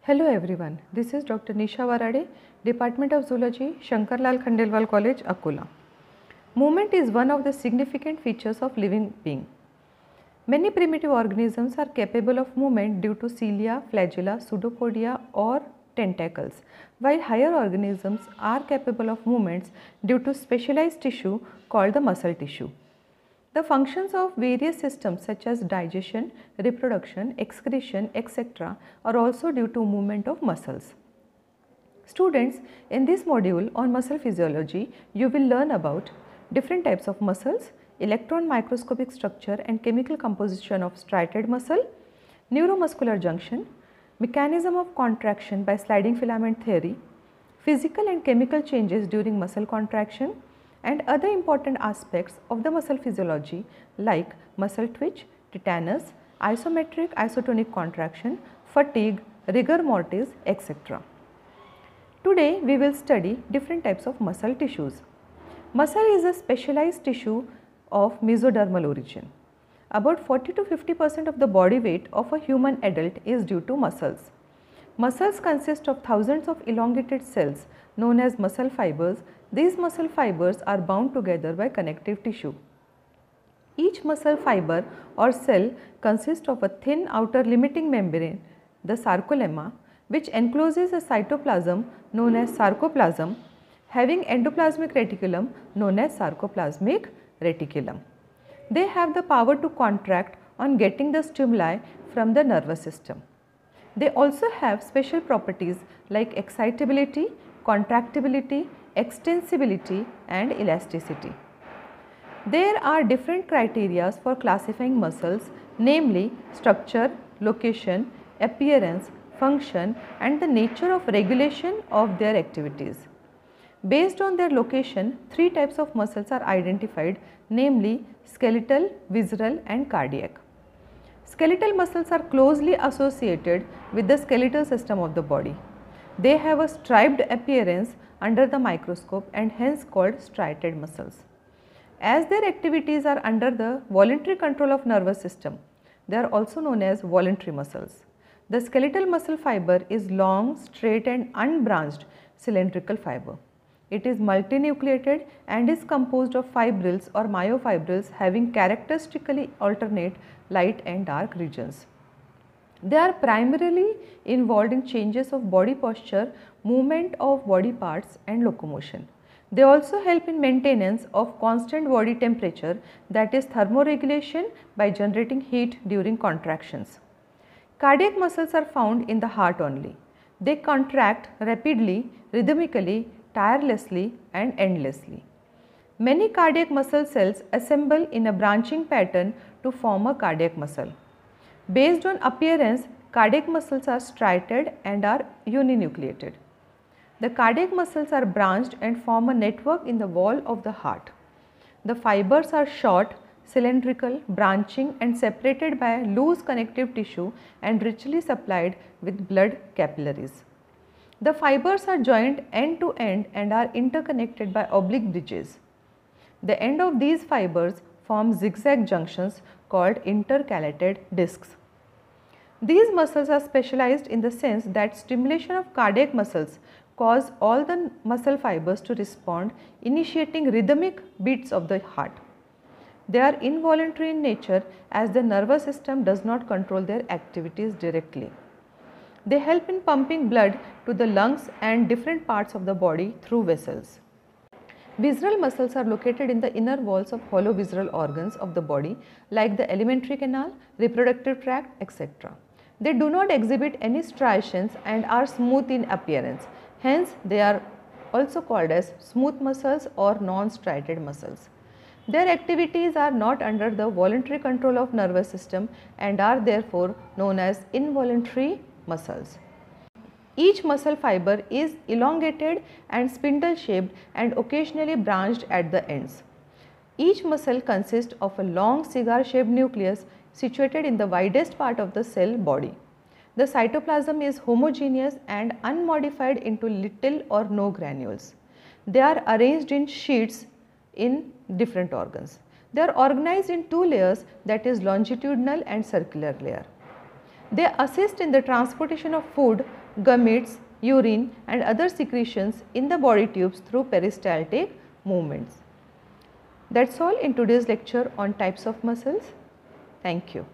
Hello everyone, this is Dr. Nisha Varade, Department of Zoology, Shankarlal Khandelwal College, Akola. Movement is one of the significant features of living being. Many primitive organisms are capable of movement due to cilia, flagella, pseudopodia or tentacles, while higher organisms are capable of movements due to specialized tissue called the muscle tissue. The functions of various systems such as digestion, reproduction, excretion, etc. are also due to movement of muscles. Students, in this module on muscle physiology, you will learn about different types of muscles, electron microscopic structure and chemical composition of striated muscle, neuromuscular junction, mechanism of contraction by sliding filament theory, physical and chemical changes during muscle contraction, and other important aspects of the muscle physiology like muscle twitch, tetanus, isometric isotonic contraction, fatigue, rigor mortis, etc. Today we will study different types of muscle tissues. Muscle is a specialized tissue of mesodermal origin. About 40 to 50% of the body weight of a human adult is due to muscles. Muscles consist of thousands of elongated cells known as muscle fibers. These muscle fibers are bound together by connective tissue. Each muscle fiber or cell consists of a thin outer limiting membrane, the sarcolemma, which encloses a cytoplasm known as sarcoplasm, having endoplasmic reticulum known as sarcoplasmic reticulum. They have the power to contract on getting the stimuli from the nervous system. They also have special properties like excitability, contractibility, extensibility and elasticity. There are different criteria for classifying muscles, namely structure, location, appearance, function and the nature of regulation of their activities. Based on their location, three types of muscles are identified, namely skeletal, visceral and cardiac. Skeletal muscles are closely associated with the skeletal system of the body. They have a striped appearance under the microscope and hence called striated muscles. As their activities are under the voluntary control of nervous system, they are also known as voluntary muscles. The skeletal muscle fiber is long, straight and unbranched cylindrical fiber. It is multinucleated and is composed of fibrils or myofibrils having characteristically alternate light and dark regions. They are primarily involved in changes of body posture, movement of body parts and locomotion. They also help in maintenance of constant body temperature, that is thermoregulation by generating heat during contractions. Cardiac muscles are found in the heart only. They contract rapidly, rhythmically, tirelessly and endlessly. Many cardiac muscle cells assemble in a branching pattern to form a cardiac muscle. Based on appearance, cardiac muscles are striated and are uninucleated. The cardiac muscles are branched and form a network in the wall of the heart. The fibers are short, cylindrical, branching and separated by loose connective tissue and richly supplied with blood capillaries. The fibers are joined end to end and are interconnected by oblique bridges. The end of these fibers form zigzag junctions called intercalated discs. These muscles are specialized in the sense that stimulation of cardiac muscles cause all the muscle fibers to respond, initiating rhythmic beats of the heart. They are involuntary in nature as the nervous system does not control their activities directly. They help in pumping blood to the lungs and different parts of the body through vessels. Visceral muscles are located in the inner walls of hollow visceral organs of the body like the alimentary canal, reproductive tract, etc. They do not exhibit any striations and are smooth in appearance. Hence, they are also called as smooth muscles or non-striated muscles. Their activities are not under the voluntary control of nervous system and are therefore known as involuntary muscles. Each muscle fiber is elongated and spindle shaped and occasionally branched at the ends. Each muscle consists of a long cigar shaped nucleus situated in the widest part of the cell body. The cytoplasm is homogeneous and unmodified into little or no granules. They are arranged in sheets in different organs. They are organized in two layers, that is longitudinal and circular layer. They assist in the transportation of food, gametes, urine and other secretions in the body tubes through peristaltic movements. That's all in today's lecture on types of muscles. Thank you.